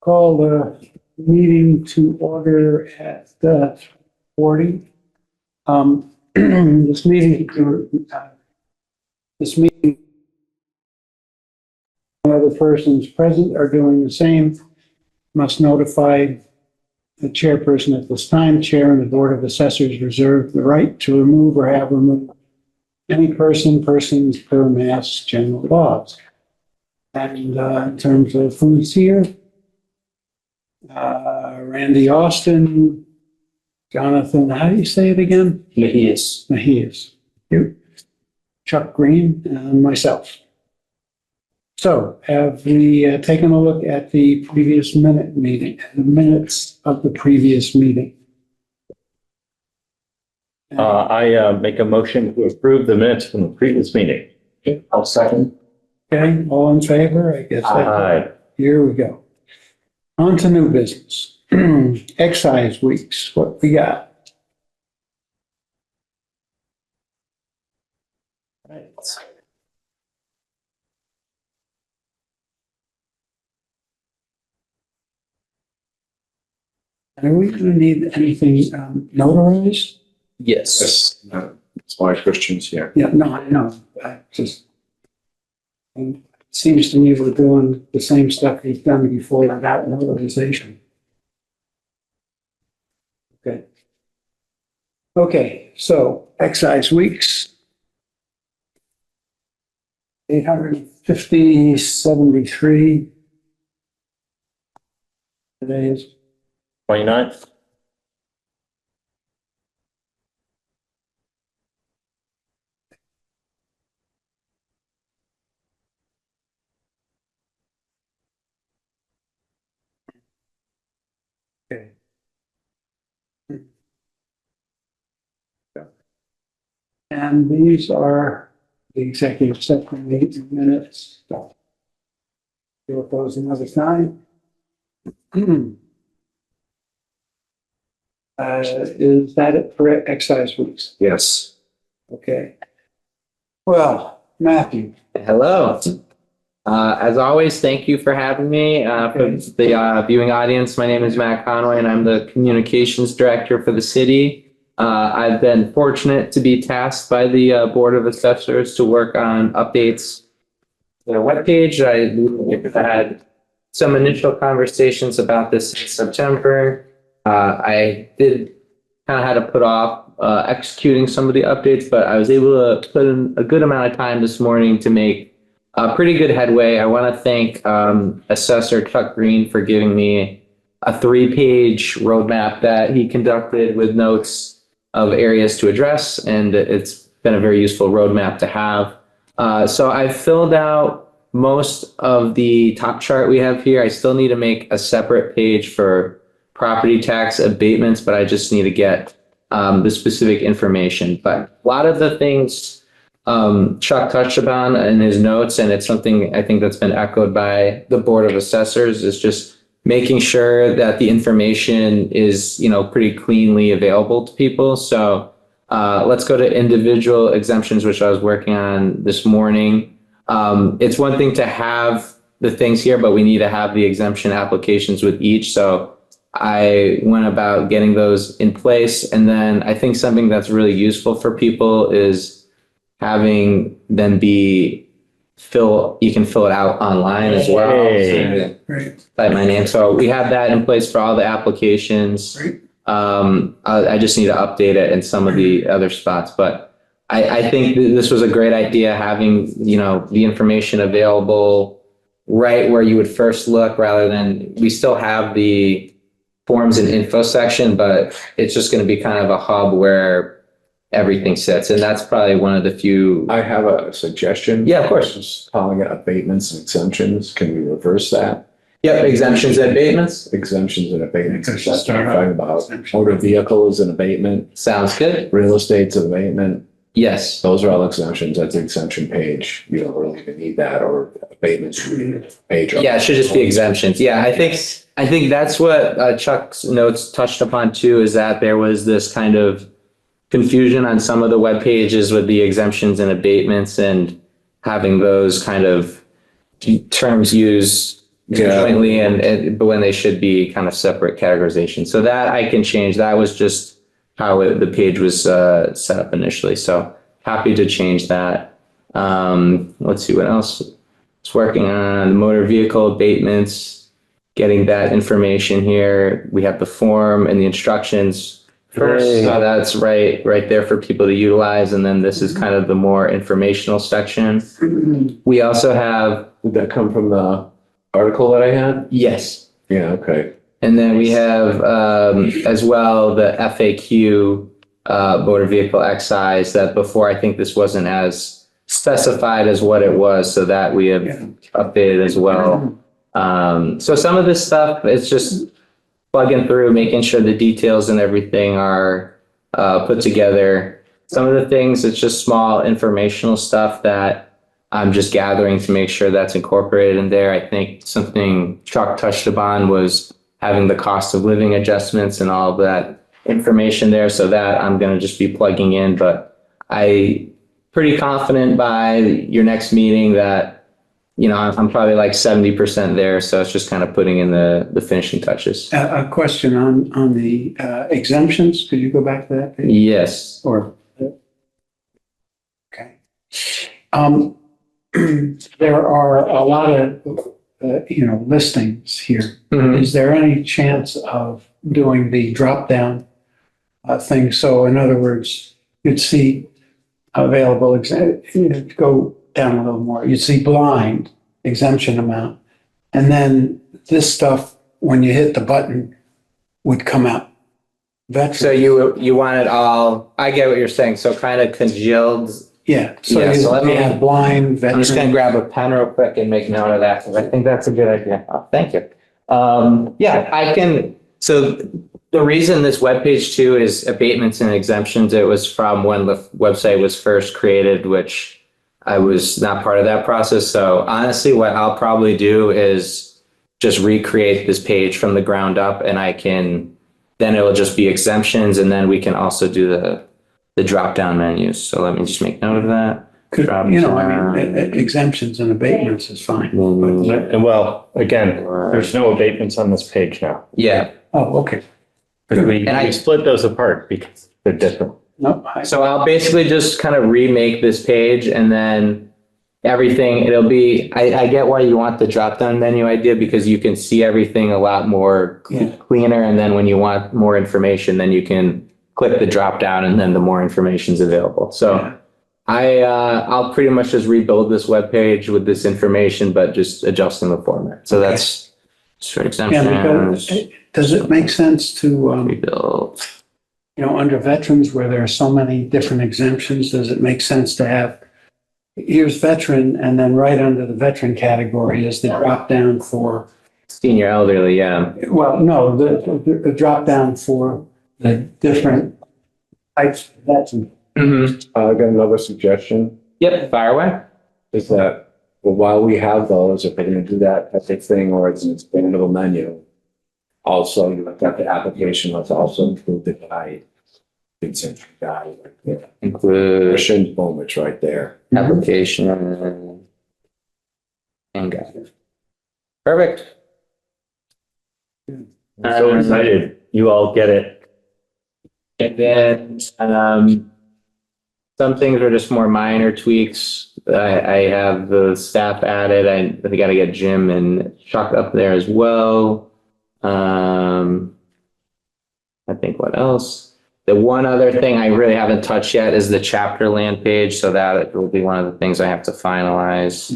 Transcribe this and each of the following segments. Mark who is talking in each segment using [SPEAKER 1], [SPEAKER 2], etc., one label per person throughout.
[SPEAKER 1] Call the meeting to order at 40. This meeting, other persons present are doing the same must notify the chairperson at this time. Chair and the Board of Assessors reserve the right to remove or have removed any persons per mass general laws. And in terms of foods here, Randy Austin, Jonathan, how do you say it again? Mejias. You, Chuck Green, and myself. So have we taken a look at the previous the minutes of the previous meeting?
[SPEAKER 2] I make a motion to approve the minutes from the previous meeting.
[SPEAKER 3] I'll second.
[SPEAKER 1] Okay, all in favor? I guess.
[SPEAKER 2] Aye.
[SPEAKER 1] Here we go. On to new business. Excise weeks, what we got?
[SPEAKER 2] Right.
[SPEAKER 1] Are we going to need anything notarized?
[SPEAKER 2] Yes.
[SPEAKER 3] That's why Christian's here.
[SPEAKER 1] Yeah, no, I know. It seems to me we're doing the same stuff we've done before without notarization. Okay. Okay, so excise weeks. 850.73. Today is
[SPEAKER 2] 29th.
[SPEAKER 1] okay. And these are the executive session meeting minutes. Deal with those another time. Is that it for excise weeks?
[SPEAKER 3] Yes.
[SPEAKER 1] Okay. Well, Matthew,
[SPEAKER 4] Hello. As always, thank you for having me. For the viewing audience, my name is Matt Conway and I'm the communications director for the city. I've been fortunate to be tasked by the Board of Assessors to work on updates to their webpage. I had some initial conversations about this in September. I did kind of had to put off executing some of the updates, but I was able to put in a good amount of time this morning to make a pretty good headway. I want to thank Assessor Chuck Green for giving me a 3-page roadmap that he conducted with notes of areas to address, and it's been a very useful roadmap to have. So I've filled out most of the top chart we have here. I still need to make a separate page for property tax abatements, but I just need to get the specific information. But a lot of the things Chuck touched upon in his notes, and it's something I think that's been echoed by the Board of Assessors, is just making sure that the information is, pretty cleanly available to people. So let's go to individual exemptions, which I was working on this morning. It's one thing to have the things here, but we need to have the exemption applications with each. So I went about getting those in place. And then I think something that's really useful for people is having them you can fill it out online as well.
[SPEAKER 2] Hey.
[SPEAKER 1] great.
[SPEAKER 4] Type my name. So we have that in place for all the applications.
[SPEAKER 1] Great.
[SPEAKER 4] I just need to update it in some of the other spots, but I think this was a great idea, having, the information available right where you would first look, rather than, we still have the forms and info section, but it's just going to be kind of a hub where everything sits. And that's probably one of the few.
[SPEAKER 3] I have a suggestion.
[SPEAKER 4] Yeah, of course.
[SPEAKER 3] Just calling it abatements and exemptions. Can we reverse that?
[SPEAKER 4] Yep, exemptions and abatements.
[SPEAKER 3] Exemptions and abatements.
[SPEAKER 1] Because
[SPEAKER 3] That's what I'm
[SPEAKER 1] start
[SPEAKER 3] talking about. Motor vehicle is an abatement.
[SPEAKER 4] Sounds good.
[SPEAKER 3] Real estate's an abatement.
[SPEAKER 4] Yes.
[SPEAKER 3] Those are all exemptions. That's the exemption page. You don't really even need that, or abatements page.
[SPEAKER 4] Yeah, it should just be exemptions. Yeah, I think that's what Chuck's notes touched upon too, is that there was this kind of confusion on some of the web pages with the exemptions and abatements, and having those kind of terms used jointly but when they should be kind of separate categorization. So that I can change. That was just how the page was set up initially. So happy to change that. Let's see what else. It's working on motor vehicle abatements, getting that information here. We have the form and the instructions first. So that's right there for people to utilize. And then this is kind of the more informational section. We also have,
[SPEAKER 3] Did that come from the article that I had?
[SPEAKER 4] yes.
[SPEAKER 3] Yeah, okay.
[SPEAKER 4] And then we have as well the FAQ motor vehicle excise that before I think this wasn't as specified as what it was, so that we have updated as well. So some of this stuff, it's just plugging through, making sure the details and everything are put together. Some of the things, it's just small informational stuff that I'm just gathering to make sure that's incorporated in there. I think something Chuck touched upon was having the cost of living adjustments and all of that information there. So that I'm going to just be plugging in, but pretty confident by your next meeting that, I'm probably like 70% there. So it's just kind of putting in the finishing touches.
[SPEAKER 1] A question on the exemptions. Could you go back to that page?
[SPEAKER 4] Yes.
[SPEAKER 1] Or, okay. There are a lot of, listings here.
[SPEAKER 4] Mhm.
[SPEAKER 1] Is there any chance of doing the drop down thing? So in other words, you'd see available, go down a little more, you'd see blind exemption amount. And then this stuff, when you hit the button, would come out.
[SPEAKER 4] So you want it all, I get what you're saying. So kind of congealed.
[SPEAKER 1] Yeah, so
[SPEAKER 4] Yeah, so let me-
[SPEAKER 1] you have blind,
[SPEAKER 4] I'm
[SPEAKER 1] veteran.
[SPEAKER 4] just going to grab a pen real quick and make note of that because I think that's a good idea. Oh, thank you. Yeah, I can. So the reason this webpage too is abatements and exemptions, it was from when the website was first created, which I was not part of that process. So honestly, what I'll probably do is just recreate this page from the ground up, and then it'll just be exemptions, and then we can also do the drop down menus. So let me just make note of that.
[SPEAKER 1] Exemptions and abatements is fine.
[SPEAKER 2] And well, again, there's no abatements on this page now.
[SPEAKER 4] Yeah.
[SPEAKER 1] Oh, okay.
[SPEAKER 2] Because we
[SPEAKER 4] And I-
[SPEAKER 2] split those apart because they're different.
[SPEAKER 1] No,
[SPEAKER 4] So I'll basically just kind of remake this page, and then everything, it'll be, I get why you want the drop down menu idea because you can see everything a lot more
[SPEAKER 1] Yeah.
[SPEAKER 4] cleaner. And then when you want more information, then you can click the drop down and then the more information is available. So
[SPEAKER 1] Yeah.
[SPEAKER 4] I'll pretty much just rebuild this web page with this information, but just adjusting the format. So that's for
[SPEAKER 1] Yeah,
[SPEAKER 4] exemptions,
[SPEAKER 1] because does it make sense to,
[SPEAKER 4] rebuild.
[SPEAKER 1] under veterans where there are so many different exemptions, does it make sense to have, here's veteran, and then right under the veteran category is the drop down for,
[SPEAKER 4] Senior elderly, yeah.
[SPEAKER 1] well, no, the drop down for the different types of veterans.
[SPEAKER 4] Mm-hmm.
[SPEAKER 3] I got another suggestion,
[SPEAKER 4] Yep, fire away.
[SPEAKER 3] is that, well, while we have those, if we're gonna do that type of thing, or it's an expandable menu, also, you look at the application, let's also include the guide. Consent guide, right there.
[SPEAKER 4] Include
[SPEAKER 3] Christian boom, it's right there.
[SPEAKER 4] application and guide. Perfect.
[SPEAKER 2] I'm so excited. You all get it.
[SPEAKER 4] And then some things are just more minor tweaks. I have the staff added. I got to get Jim and Chuck up there as well. I think what else? The one other thing I really haven't touched yet is the chapter land page. So that will be one of the things I have to finalize.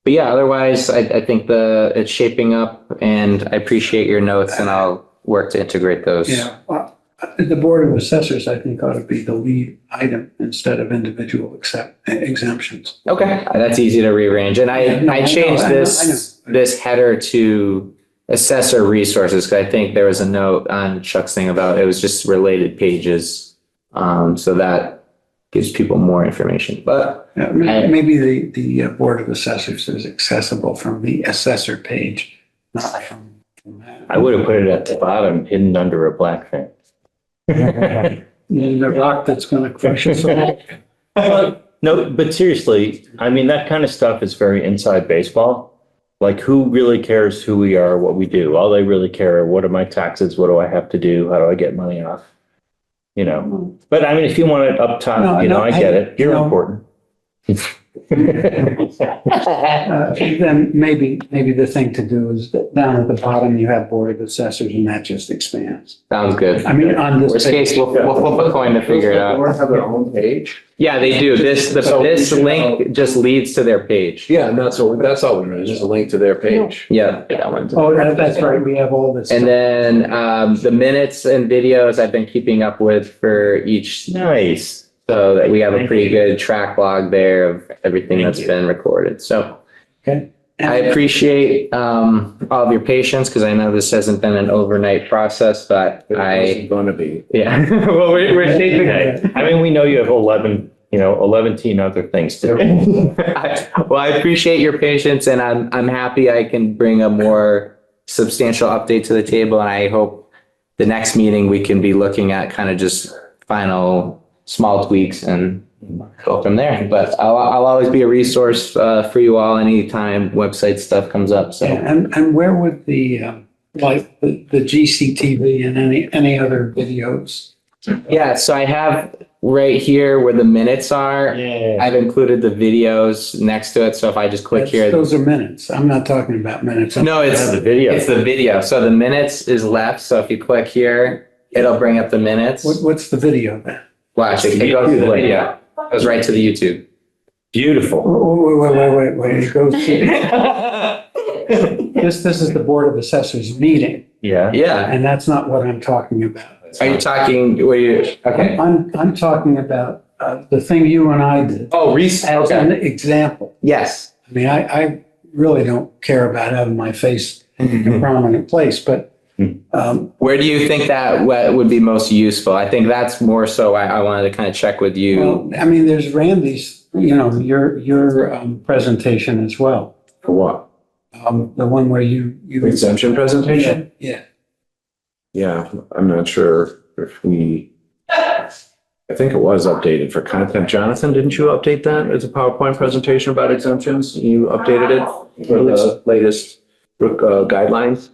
[SPEAKER 4] But yeah, otherwise I think it's shaping up, and I appreciate your notes, and I'll work to integrate those.
[SPEAKER 1] Yeah, the Board of Assessors, I think, ought to be the lead item instead of individual exemptions.
[SPEAKER 4] Okay, that's easy to rearrange. And I changed
[SPEAKER 1] I
[SPEAKER 4] this header to assessor resources because I think there was a note on Chuck's thing about it was just related pages. So that gives people more information. But
[SPEAKER 1] Maybe the Board of Assessors is accessible from the assessor page, not from that.
[SPEAKER 2] I would have put it at the bottom, hidden under a black thing.
[SPEAKER 1] The rock that's going to crush us all.
[SPEAKER 2] No, but seriously, I mean, that kind of stuff is very inside baseball. Like, who really cares who we are, what we do? All they really care are, what are my taxes? What do I have to do? How do I get money off? You know, but I mean, if you want it up top,
[SPEAKER 1] No,
[SPEAKER 2] you know,
[SPEAKER 1] no,
[SPEAKER 2] I get it. You're
[SPEAKER 1] you know-
[SPEAKER 2] important.
[SPEAKER 1] Then maybe the thing to do is that down at the bottom, you have Board of Assessors and that just expands.
[SPEAKER 4] Sounds good.
[SPEAKER 1] I mean, on this.
[SPEAKER 4] Worst case, we'll flip a coin to figure it out.
[SPEAKER 3] Or have their own page?
[SPEAKER 4] Yeah, they do. This link just leads to their page.
[SPEAKER 3] Yeah, and that's all we need, just a link to their page.
[SPEAKER 4] Yeah, that one.
[SPEAKER 1] Oh, that's right. We have all this.
[SPEAKER 4] And then the minutes and videos I've been keeping up with for each,
[SPEAKER 2] Nice.
[SPEAKER 4] so that we have a pretty good track log there of everything that's been recorded. So
[SPEAKER 1] Okay.
[SPEAKER 4] I appreciate all of your patience because I know this hasn't been an overnight process, but
[SPEAKER 3] It's gonna be.
[SPEAKER 4] yeah. Well, we're shaping it.
[SPEAKER 2] Okay. I mean, we know you have 11 other things to do.
[SPEAKER 4] Well, I appreciate your patience and I'm happy I can bring a more substantial update to the table. And I hope the next meeting we can be looking at kind of just final small tweaks and go from there. But I'll always be a resource for you all anytime website stuff comes up. So
[SPEAKER 1] And where would the GCTV and any other videos?
[SPEAKER 4] yeah, so I have right here where the minutes are.
[SPEAKER 2] Yeah.
[SPEAKER 4] I've included the videos next to it. So if I just click here,
[SPEAKER 1] Those are minutes. I'm not talking about minutes.
[SPEAKER 4] no, it's
[SPEAKER 2] The video.
[SPEAKER 4] It's the video. So the minutes is left. So if you click here, it'll bring up the minutes.
[SPEAKER 1] What's the video then?
[SPEAKER 4] Watch, it goes to the video. It goes right to the YouTube.
[SPEAKER 2] Beautiful.
[SPEAKER 1] Wait. It goes to, this is the Board of Assessors meeting,
[SPEAKER 2] Yeah.
[SPEAKER 4] Yeah.
[SPEAKER 1] and that's not what I'm talking about.
[SPEAKER 4] Are you talking, okay.
[SPEAKER 1] I'm talking about the thing you and I did
[SPEAKER 4] Oh,
[SPEAKER 1] as an example.
[SPEAKER 4] Yes.
[SPEAKER 1] I mean, I really don't care about having my face in a prominent place, but
[SPEAKER 4] Where do you think that would be most useful? I think that's more so I wanted to kind of check with you.
[SPEAKER 1] well, I mean, there's Randy's, your presentation as well.
[SPEAKER 3] For what?
[SPEAKER 1] The one where you.
[SPEAKER 3] Exemption presentation?
[SPEAKER 1] Yeah.
[SPEAKER 3] Yeah, I'm not sure if I think it was updated for content. Jonathan, didn't you update that as a PowerPoint presentation about exemptions? You updated it for the latest guidelines?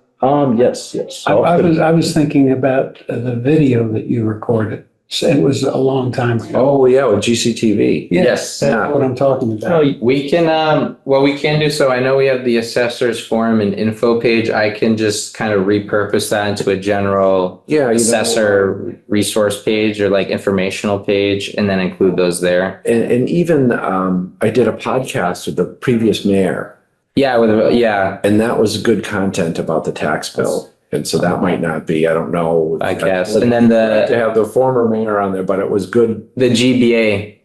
[SPEAKER 2] Yes.
[SPEAKER 1] I was thinking about the video that you recorded. So it was a long time ago.
[SPEAKER 3] Oh, yeah, with GCTV.
[SPEAKER 4] Yes.
[SPEAKER 1] That's what I'm talking about.
[SPEAKER 2] Oh,
[SPEAKER 4] We can, what we can do, so I know we have the assessors forum and info page. I can just kind of repurpose that into a general
[SPEAKER 3] Yeah.
[SPEAKER 4] assessor resource page or like informational page and then include those there.
[SPEAKER 3] And even I did a podcast with the previous mayor,
[SPEAKER 4] Yeah,
[SPEAKER 3] and that was good content about the tax bill. And so that might not be, I don't know.
[SPEAKER 4] I guess. And then
[SPEAKER 3] To have the former mayor on there, but it was good.
[SPEAKER 4] the GBA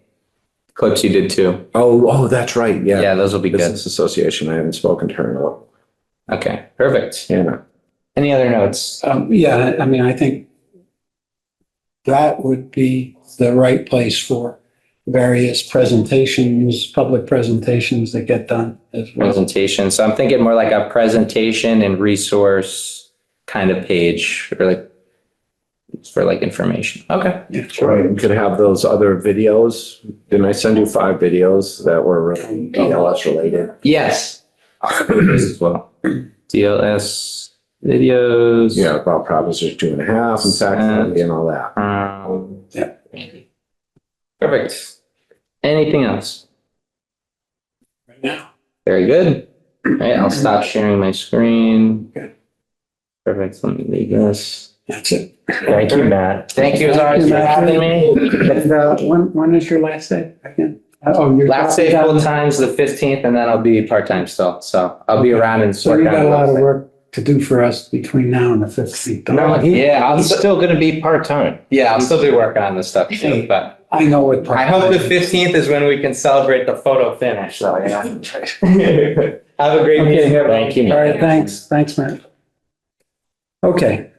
[SPEAKER 4] clips you did too.
[SPEAKER 3] Oh, that's right. Yeah.
[SPEAKER 4] Yeah, those will be good.
[SPEAKER 3] Business Association. I haven't spoken to her in a while.
[SPEAKER 4] Okay, perfect.
[SPEAKER 3] Yeah.
[SPEAKER 4] Any other notes?
[SPEAKER 1] Yeah, I mean, I think that would be the right place for various presentations, public presentations that get done as well.
[SPEAKER 4] Presentation. So I'm thinking more like a presentation and resource kind of page or like for like information. Okay.
[SPEAKER 1] Yeah,
[SPEAKER 3] Right. We could have those other videos. Didn't I send you 5 videos that were DLS related?
[SPEAKER 4] Yes. As well. DLS videos.
[SPEAKER 3] Yeah, about Proposition 2.5 and tax levy and all that.
[SPEAKER 1] Yeah.
[SPEAKER 4] Perfect. Anything else?
[SPEAKER 1] Right now.
[SPEAKER 4] Very good. All right, I'll stop sharing my screen.
[SPEAKER 1] Okay.
[SPEAKER 4] Perfect. Let me leave this.
[SPEAKER 1] That's it.
[SPEAKER 2] Thank you, Matt.
[SPEAKER 4] Thank you as always for having me.
[SPEAKER 1] And, when is your last day again? Oh, your
[SPEAKER 4] Last day full time is the 15th and then I'll be part-time still. So I'll be around and
[SPEAKER 1] So
[SPEAKER 4] work
[SPEAKER 1] you
[SPEAKER 4] on
[SPEAKER 1] got
[SPEAKER 4] the
[SPEAKER 1] a lot of
[SPEAKER 4] website.
[SPEAKER 1] work to do for us between now and the 15th.
[SPEAKER 2] No,
[SPEAKER 4] Yeah,
[SPEAKER 2] he's still going to be part-time.
[SPEAKER 4] I'll still be working on this stuff too, but
[SPEAKER 1] I know what.
[SPEAKER 4] I hope the 15th is when we can celebrate the photo finish. So, yeah. Have a great
[SPEAKER 1] Okay.
[SPEAKER 4] meeting. everyone.
[SPEAKER 2] Thank you,
[SPEAKER 1] All right, thanks, Matt. Okay.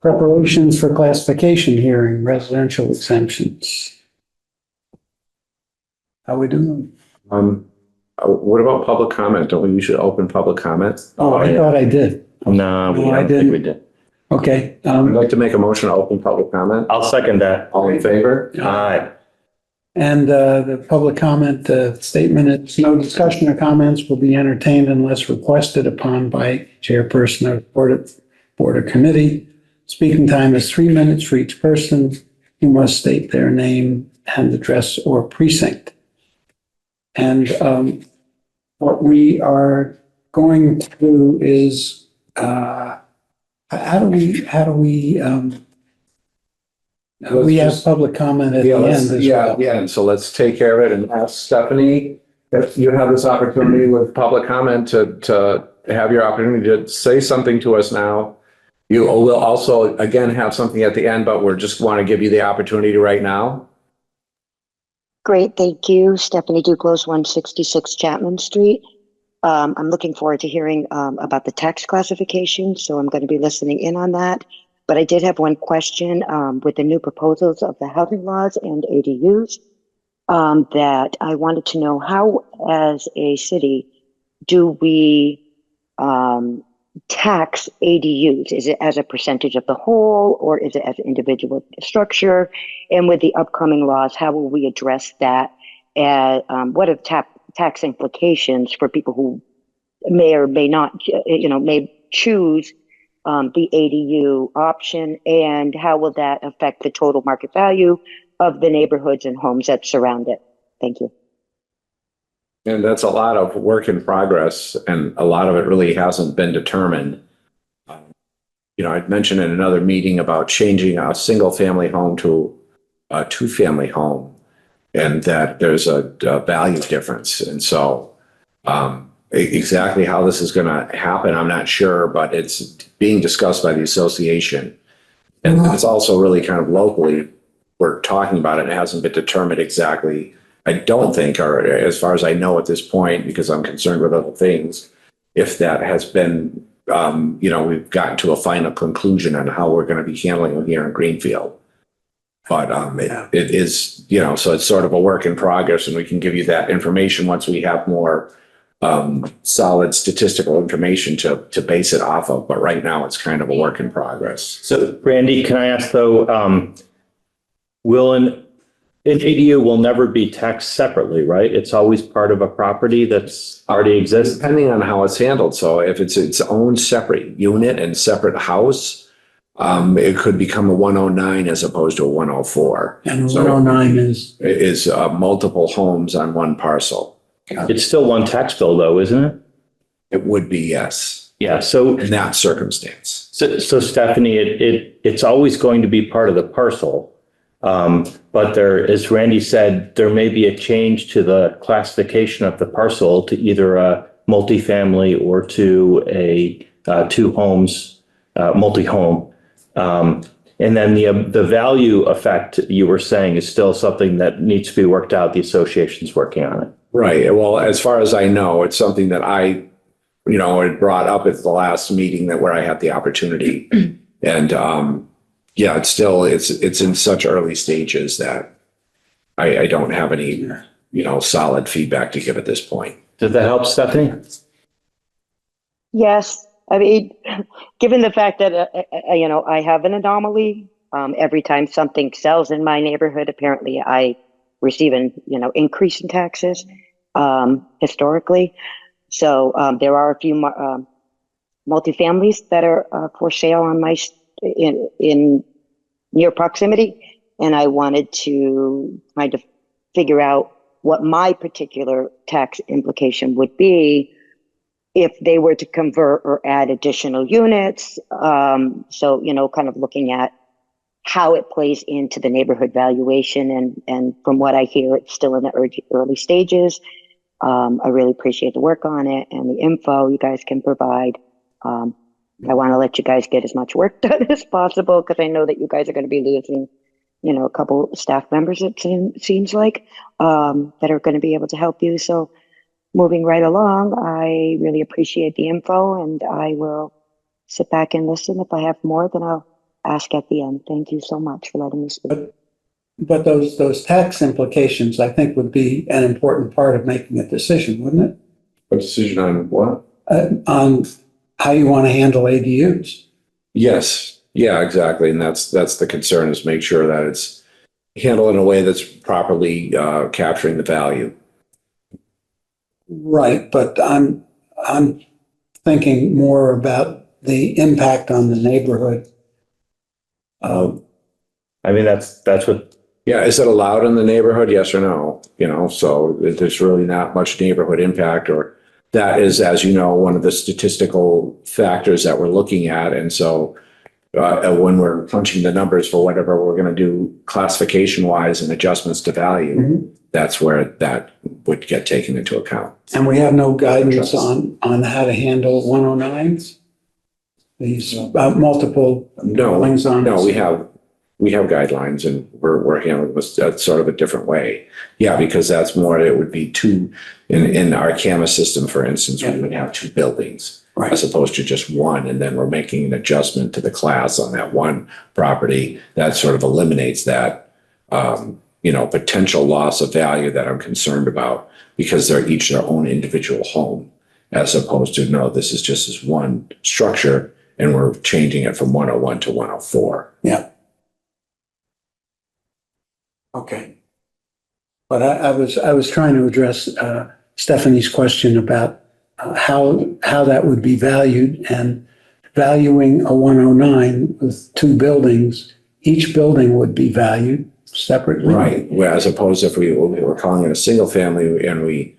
[SPEAKER 1] Preparations for classification hearing, residential exemptions. How we doing?
[SPEAKER 3] What about public comment? Don't we usually open public comment?
[SPEAKER 1] Oh, I thought I did.
[SPEAKER 2] No,
[SPEAKER 1] No, I
[SPEAKER 2] I don't think
[SPEAKER 1] didn't.
[SPEAKER 2] we did.
[SPEAKER 1] Okay,
[SPEAKER 3] I'd like to make a motion to open public comment.
[SPEAKER 2] I'll second that.
[SPEAKER 3] All in favor?
[SPEAKER 2] Aye.
[SPEAKER 1] and the public comment statement is no discussion or comments will be entertained unless requested upon by chairperson or board or committee. Speaking time is 3 minutes for each person who must state their name and address or precinct. And what we are going to do is, how do we we have public comment at the end as well.
[SPEAKER 3] Yeah, and so let's take care of it and ask Stephanie, if you have this opportunity with public comment to have your opportunity to say something to us now. You will also, again, have something at the end, but we're just want to give you the opportunity right now.
[SPEAKER 5] Great, thank you. Stephanie Duclos, 166 Chapman Street. I'm looking forward to hearing about the tax classification, so I'm going to be listening in on that. But I did have one question with the new proposals of the housing laws and ADUs that I wanted to know how, as a city, do we tax ADUs? Is it as a percentage of the whole, or is it as an individual structure? And with the upcoming laws, how will we address that? What are tax implications for people who may or may not, may choose the ADU option, and how will that affect the total market value of the neighborhoods and homes that surround it? Thank you.
[SPEAKER 3] And that's a lot of work in progress, and a lot of it really hasn't been determined. I'd mentioned in another meeting about changing a single family home to a two-family home, and that there's a value difference. And so exactly how this is going to happen, I'm not sure, but it's being discussed by the association. And it's also really kind of locally, we're talking about it, and it hasn't been determined exactly. I don't think, or as far as I know at this point, because I'm concerned with other things, if that has been, we've gotten to a final conclusion on how we're going to be handling it here in Greenfield. But it is, so it's sort of a work in progress, and we can give you that information once we have more solid statistical information to base it off of. But right now it's kind of a work in progress.
[SPEAKER 2] So Randy, can I ask though, an ADU will never be taxed separately, right? It's always part of a property that's already exists?
[SPEAKER 3] Depending on how it's handled. So if it's its own separate unit and separate house, it could become a 109 as opposed to a 104.
[SPEAKER 1] And
[SPEAKER 3] So
[SPEAKER 1] 109 is
[SPEAKER 3] multiple homes on one parcel.
[SPEAKER 2] It's still one tax bill though, isn't it?
[SPEAKER 3] It would be, yes,
[SPEAKER 2] Yeah, so
[SPEAKER 3] in that circumstance.
[SPEAKER 2] so Stephanie, it's always going to be part of the parcel. But there, as Randy said, there may be a change to the classification of the parcel to either a multifamily or to a two homes, multi-home. And then the value effect you were saying is still something that needs to be worked out. The association's working on it.
[SPEAKER 3] Right. Well, as far as I know, it's something that I, had brought up at the last meeting where I had the opportunity. And, yeah, it's in such early stages that I don't have any, solid feedback to give at this point.
[SPEAKER 2] Does that help, Stephanie?
[SPEAKER 5] Yes, I mean, given the fact that, I have an anomaly, every time something sells in my neighborhood, apparently I receive an, increase in taxes, historically. So, there are a few multifamilies that are for sale on my in near proximity, and I wanted to kind of figure out what my particular tax implication would be if they were to convert or add additional units. So, kind of looking at how it plays into the neighborhood valuation, and from what I hear, it's still in the early stages. I really appreciate the work on it and the info you guys can provide. I want to let you guys get as much work done as possible, because I know that you guys are going to be losing, a couple staff members, it seems like, that are going to be able to help you. So moving right along, I really appreciate the info, and I will sit back and listen. If I have more, then I'll ask at the end. Thank you so much for letting me speak.
[SPEAKER 1] But those tax implications, I think, would be an important part of making a decision, wouldn't it?
[SPEAKER 3] A decision on what?
[SPEAKER 1] On how you want to handle ADUs.
[SPEAKER 3] Yes. Yeah, exactly. And that's the concern, is make sure that it's handled in a way that's properly capturing the value.
[SPEAKER 1] Right, but I'm thinking more about the impact on the neighborhood.
[SPEAKER 2] I mean, that's what,
[SPEAKER 3] Yeah, is it allowed in the neighborhood? Yes or no? You know, so there's really not much neighborhood impact, or that is, as you know, one of the statistical factors that we're looking at. And so when we're punching the numbers for whatever we're going to do classification wise and adjustments to value, that's where that would get taken into account.
[SPEAKER 1] And we have no guidance on how to handle 109s? These multiple dwellings on.
[SPEAKER 3] No, we have guidelines, and we're handling this sort of a different way. Yeah, because that's more, it would be two, in our CAMA system, for instance, we would have two buildings.
[SPEAKER 1] Right.
[SPEAKER 3] As opposed to just one, and then we're making an adjustment to the class on that one property. That sort of eliminates that, potential loss of value that I'm concerned about, because they're each their own individual home, as opposed to, no, this is just this one structure, and we're changing it from 101 to 104.
[SPEAKER 1] Yeah. Okay. But I was trying to address Stephanie's question about how that would be valued, and valuing a 109 with two buildings, each building would be valued separately.
[SPEAKER 3] Right. Where, as opposed if we were calling it a single family and we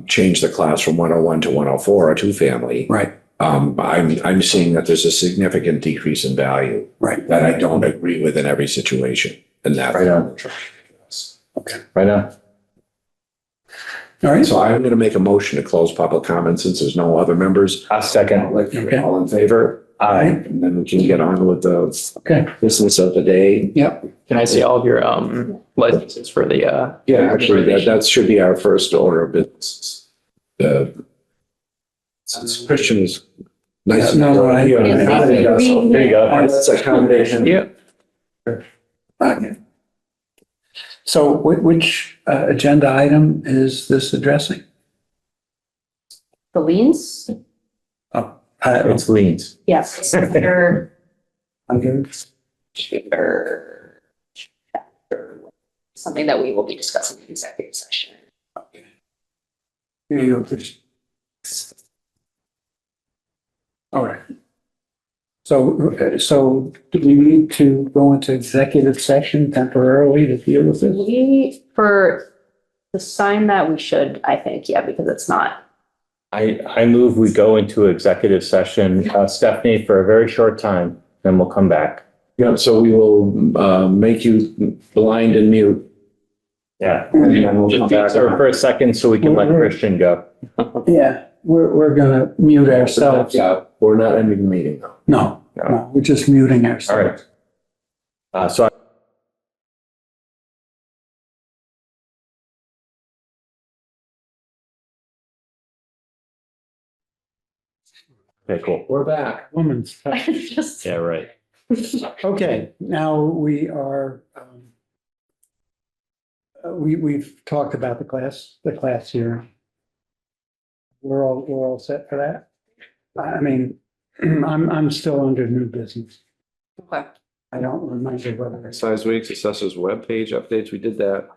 [SPEAKER 3] change the class from 101 to 104, a two family.
[SPEAKER 1] Right.
[SPEAKER 3] I'm seeing that there's a significant decrease in value.
[SPEAKER 1] Right.
[SPEAKER 3] That I don't agree with in every situation. And that.
[SPEAKER 2] Right on.
[SPEAKER 1] Okay.
[SPEAKER 2] right on.
[SPEAKER 1] All right.
[SPEAKER 3] So I'm going to make a motion to close public comment since there's no other members.
[SPEAKER 2] A second.
[SPEAKER 1] Okay.
[SPEAKER 3] All in favor?
[SPEAKER 2] Aye.
[SPEAKER 3] And then we can get on with the
[SPEAKER 1] Okay.
[SPEAKER 3] business of the day.
[SPEAKER 1] Yep.
[SPEAKER 6] Can I see all of your licenses for the
[SPEAKER 3] Yeah, actually, that should be our first order of business. Since Christian is nice.
[SPEAKER 1] Yeah, no, I-
[SPEAKER 3] Yeah,
[SPEAKER 2] There you go.
[SPEAKER 3] that's accommodation.
[SPEAKER 6] Yep.
[SPEAKER 1] Okay. So which agenda item is this addressing?
[SPEAKER 7] The liens?
[SPEAKER 2] It's liens.
[SPEAKER 7] Yes, under,
[SPEAKER 1] Under
[SPEAKER 7] under something that we will be discussing in executive session.
[SPEAKER 1] Here you go, Chris. All right. So do we need to go into executive session temporarily to deal with this?
[SPEAKER 7] For the sign that we should, I think, yeah, because it's not.
[SPEAKER 2] I move we go into executive session, Stephanie, for a very short time, then we'll come back.
[SPEAKER 3] Yeah, so we will make you blind and mute.
[SPEAKER 2] Yeah.
[SPEAKER 3] And then we'll come back.
[SPEAKER 2] So for a second, so we can let Christian go.
[SPEAKER 1] Yeah, we're gonna mute ourselves.
[SPEAKER 3] Yeah, we're not ending the meeting.
[SPEAKER 1] No, we're just muting
[SPEAKER 2] All
[SPEAKER 1] ourselves.
[SPEAKER 2] right. So okay, cool.
[SPEAKER 3] We're back.
[SPEAKER 1] Woman's touch.
[SPEAKER 7] Just.
[SPEAKER 2] Yeah, right.
[SPEAKER 1] Okay, now we are, we've talked about the class hearing. We're all set for that? I mean, I'm still under new business.
[SPEAKER 7] Okay.
[SPEAKER 1] I don't remember whether.
[SPEAKER 3] Exercise weeks, assessors webpage updates, we did that.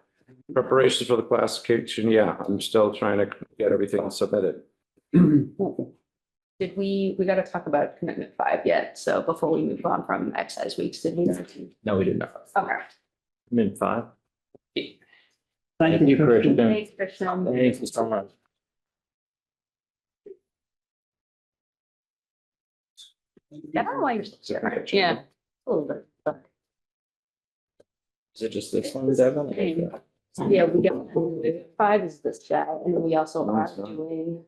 [SPEAKER 3] Preparations for the classification, yeah, I'm still trying to get everything submitted.
[SPEAKER 7] Did we gotta talk about commitment 5 yet, so before we move on from exercise weeks, did we?
[SPEAKER 2] No, we did not.
[SPEAKER 7] Okay.
[SPEAKER 2] Min five.
[SPEAKER 1] Thank you, Christian.
[SPEAKER 7] Thanks, Christian.
[SPEAKER 2] Thank you so much.
[SPEAKER 7] I don't know why you're still here. Yeah. A little bit. but-
[SPEAKER 2] Is it just this one, Devin?
[SPEAKER 7] Yeah, we got 5 is this guy, and then we also are doing.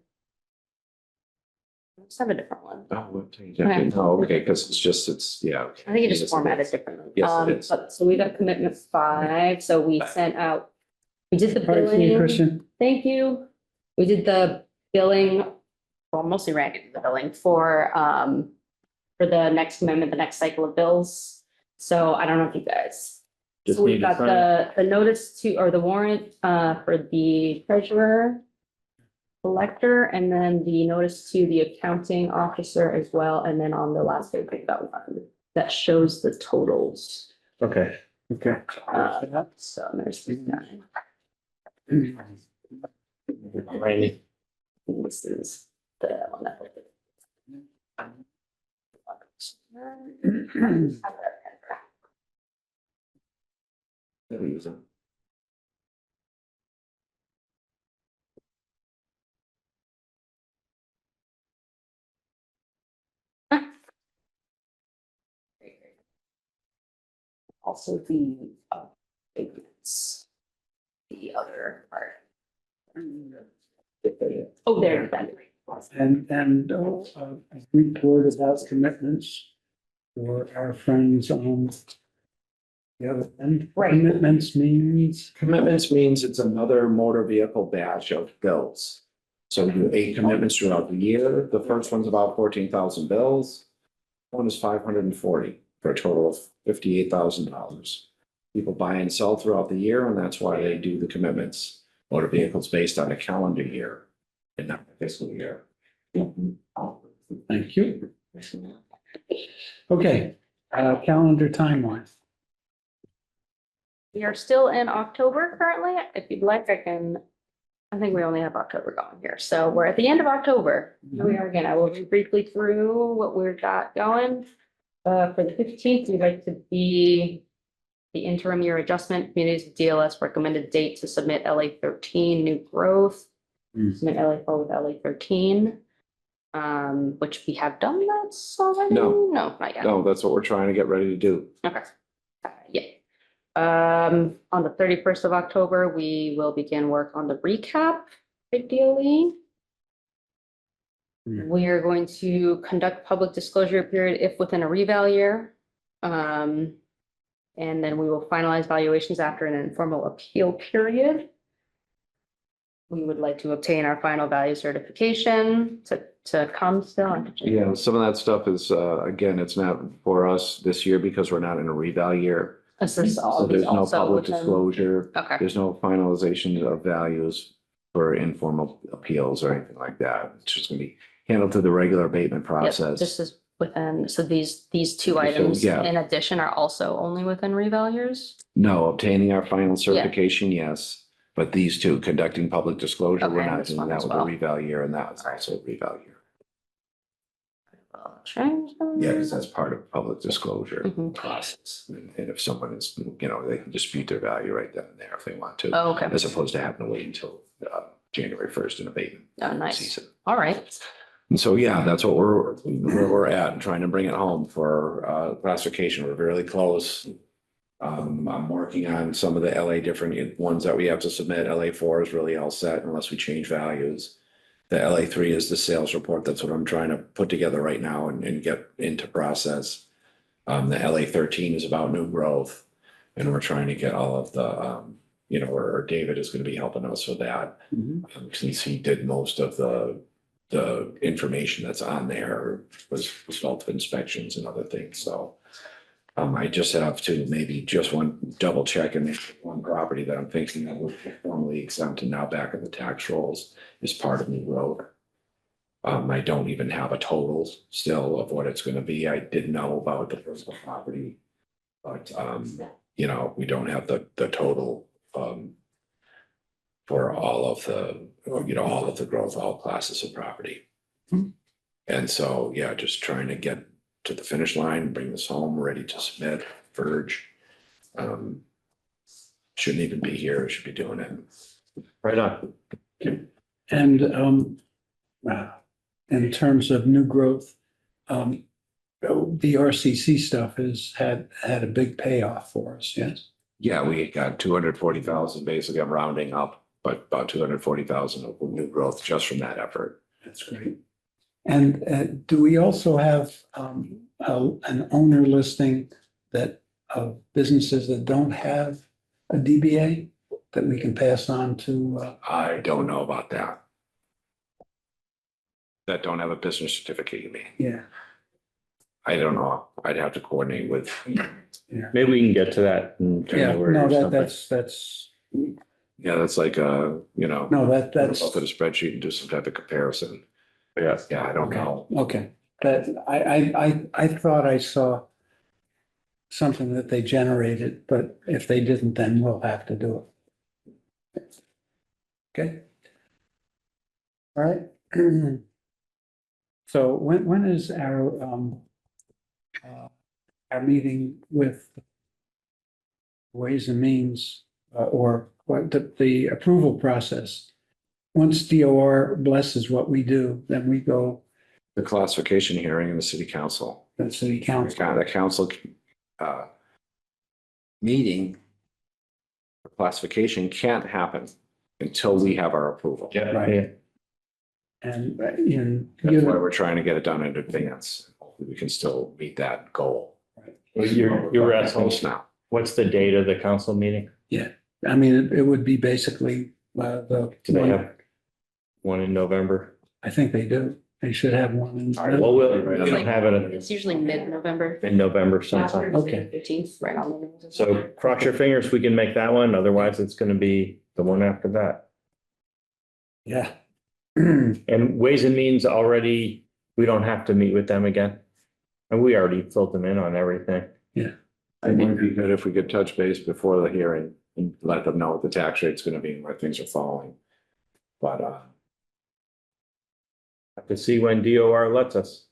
[SPEAKER 7] Let's have a different one.
[SPEAKER 3] Oh, webpage update, no, okay, because it's, yeah.
[SPEAKER 7] I think it just formatted differently.
[SPEAKER 3] Yes, it is.
[SPEAKER 7] But so we got commitment 5, so we sent out, we did the
[SPEAKER 1] All right, see you,
[SPEAKER 7] billing.
[SPEAKER 1] Christian.
[SPEAKER 7] Thank you. We did the billing, well, mostly Randy did the billing for the next commitment, the next cycle of bills. So I don't know if you guys.
[SPEAKER 2] Just
[SPEAKER 7] So
[SPEAKER 2] need
[SPEAKER 7] we've
[SPEAKER 2] to
[SPEAKER 7] got
[SPEAKER 2] sign
[SPEAKER 7] the notice to, or the warrant for the treasurer. collector, and then the notice to the accounting officer as well. And then on the last page, we've got one that shows the totals.
[SPEAKER 2] Okay.
[SPEAKER 1] Okay.
[SPEAKER 7] So there's the nine.
[SPEAKER 2] Randy.
[SPEAKER 7] This is the one that. Also the, it's the other part. Oh, there, that.
[SPEAKER 1] And a report about commitments for our friends on the other end.
[SPEAKER 7] Right.
[SPEAKER 1] Commitments means,
[SPEAKER 3] Commitments means it's another motor vehicle batch of bills. So we do 8 commitments throughout the year. The first one's about 14,000 bills. One is 540 for a total of $58,000. People buy and sell throughout the year, and that's why they do the commitments. Motor vehicles based on a calendar year and not a fiscal year.
[SPEAKER 1] thank you. Okay, calendar timeline.
[SPEAKER 7] We are still in October currently. If you'd like, I think we only have October going here. So we're at the end of October. Here we are again. I will read briefly through what we've got going. For the 15th, we'd like to be the interim year adjustment, communities with DLS recommended date to submit LA 13 new growth. Submit LA 4 with LA 13. Which we have done that already?
[SPEAKER 3] No.
[SPEAKER 7] No, not yet.
[SPEAKER 3] No, that's what we're trying to get ready to do.
[SPEAKER 7] Okay. Yeah. On the 31st of October, we will begin work on the recap, ideally. We are going to conduct public disclosure period if within a reval year. And then we will finalize valuations after an informal appeal period. We would like to obtain our final value certification to come still.
[SPEAKER 3] Yeah, some of that stuff is, again, it's not for us this year because we're not in a reval year.
[SPEAKER 7] Is this
[SPEAKER 3] So
[SPEAKER 7] all?
[SPEAKER 3] there's no
[SPEAKER 7] also
[SPEAKER 3] public
[SPEAKER 7] within-
[SPEAKER 3] disclosure.
[SPEAKER 7] Okay.
[SPEAKER 3] There's no finalization of values for informal appeals or anything like that. It's just gonna be handled through the regular abatement
[SPEAKER 7] Yep,
[SPEAKER 3] process.
[SPEAKER 7] this is within, so these two
[SPEAKER 3] So,
[SPEAKER 7] items
[SPEAKER 3] yeah.
[SPEAKER 7] in addition are also only within reval years?
[SPEAKER 3] No, obtaining our final certification, yes, but these two, conducting public disclosure, we're
[SPEAKER 7] Okay,
[SPEAKER 3] not
[SPEAKER 7] this
[SPEAKER 3] doing
[SPEAKER 7] one
[SPEAKER 3] that
[SPEAKER 7] as
[SPEAKER 3] with a
[SPEAKER 7] well.
[SPEAKER 3] reval year, and that's
[SPEAKER 7] Alright.
[SPEAKER 3] also a reval year.
[SPEAKER 7] I'll change them.
[SPEAKER 3] Yeah, because that's part of public disclosure
[SPEAKER 7] Mhm.
[SPEAKER 3] process. And if someone is, they can dispute their value right then and there if they want to,
[SPEAKER 7] Oh, okay.
[SPEAKER 3] as opposed to having to wait until January 1st in abatement
[SPEAKER 7] Oh, nice.
[SPEAKER 3] season.
[SPEAKER 7] All right.
[SPEAKER 3] And so, yeah, that's what where we're at, and trying to bring it home for classification. We're really close. I'm working on some of the LA different ones that we have to submit. LA 4 is really all set unless we change values. The LA 3 is the sales report. That's what I'm trying to put together right now and get into process. The LA 13 is about new growth, and we're trying to get all of the, or David is going to be helping us with that. Since he did most of the information that's on there was result of inspections and other things, so. I just have to maybe just double check and one property that I'm thinking that was formally exempt and now back in the tax rolls is part of New Road. I don't even have a total still of what it's gonna be. I did know about the personal property. But, we don't have the total, for all of the growth, all classes of property. And so, yeah, just trying to get to the finish line, bring this home, ready to submit, verge. Shouldn't even be here, should be doing it.
[SPEAKER 2] Right on.
[SPEAKER 1] And in terms of new growth, the RCC stuff has had a big payoff for us, yes?
[SPEAKER 3] Yeah, we got 240,000, basically, I'm rounding up, but about 240,000 of new growth just from that effort.
[SPEAKER 1] That's great. And do we also have an owner listing that of businesses that don't have a DBA that we can pass on to?
[SPEAKER 3] I don't know about that. That don't have a business certificate, you mean?
[SPEAKER 1] Yeah,
[SPEAKER 3] I don't know. I'd have to coordinate with.
[SPEAKER 2] Maybe we can get to that in
[SPEAKER 1] yeah,
[SPEAKER 2] January
[SPEAKER 1] no,
[SPEAKER 2] or something.
[SPEAKER 1] that's,
[SPEAKER 3] Yeah, that's like,
[SPEAKER 1] No, that's,
[SPEAKER 3] look at a spreadsheet and do some type of comparison.
[SPEAKER 2] Yeah.
[SPEAKER 3] Yeah, I don't know.
[SPEAKER 1] okay. That, I thought I saw something that they generated, but if they didn't, then we'll have to do it. Okay. All right. So when is our meeting with Ways and Means, or what, the approval process? Once DOR blesses what we do, then we go
[SPEAKER 3] The classification hearing in the city council.
[SPEAKER 1] to the city council.
[SPEAKER 3] The council meeting for classification can't happen until we have our approval.
[SPEAKER 1] Right. And,
[SPEAKER 3] That's why we're trying to get it done in advance. Hopefully we can still meet that goal.
[SPEAKER 2] You're asking,
[SPEAKER 3] Close now.
[SPEAKER 2] what's the date of the council meeting?
[SPEAKER 1] I mean, it would be basically,
[SPEAKER 2] Do they have one in November?
[SPEAKER 1] I think they do. They should have one in.
[SPEAKER 2] Well, we don't have it
[SPEAKER 7] It's usually mid-November.
[SPEAKER 2] in November sometime.
[SPEAKER 1] Okay.
[SPEAKER 7] 15th, right on the nose.
[SPEAKER 2] So cross your fingers, we can make that one. Otherwise, it's going to be the one after that.
[SPEAKER 1] Yeah.
[SPEAKER 2] And Ways and Means already, we don't have to meet with them again. And we already filled them in on everything.
[SPEAKER 3] I think it'd be good if we could touch base before the hearing and let them know what the tax rate's gonna be and where things are falling. But,
[SPEAKER 2] Have to see when DOR lets us.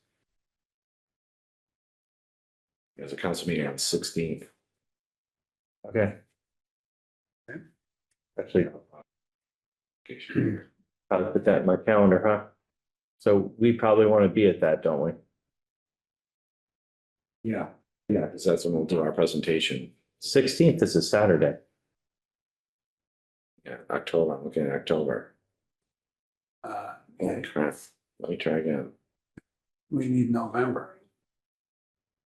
[SPEAKER 3] there's a council meeting on the 16th.
[SPEAKER 2] Okay. Actually, I'll put that in my calendar, huh? So we probably want to be at that, don't we?
[SPEAKER 3] Yeah, because that's when we'll do our presentation.
[SPEAKER 2] 16th is a Saturday.
[SPEAKER 3] Yeah, October, I'm looking at October.
[SPEAKER 1] Uh,
[SPEAKER 3] Oh, crap. Let me try again.
[SPEAKER 1] We need November.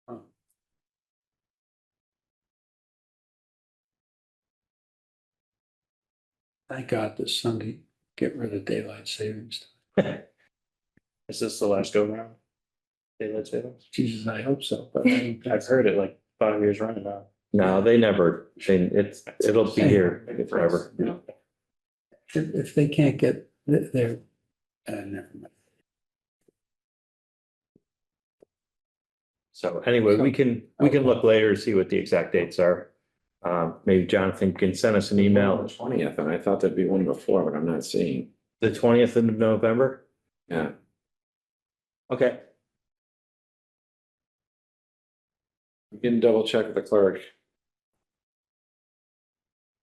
[SPEAKER 1] Oh. Thank God this Sunday, get rid of daylight savings.
[SPEAKER 6] Is this the last go round? Daylight savings?
[SPEAKER 1] Jesus, I hope so, but I think
[SPEAKER 6] I've
[SPEAKER 1] that's,
[SPEAKER 6] heard it like 5 years running now.
[SPEAKER 2] No, they never, it'll be here forever.
[SPEAKER 1] if they can't get their, never mind.
[SPEAKER 2] So anyway, we can look later to see what the exact dates are. Maybe Jonathan can send us an email.
[SPEAKER 3] 20th, and I thought there'd be one before, but I'm not seeing.
[SPEAKER 2] The 20th of November?
[SPEAKER 3] Yeah,
[SPEAKER 2] Okay.
[SPEAKER 3] we can double check with the clerk.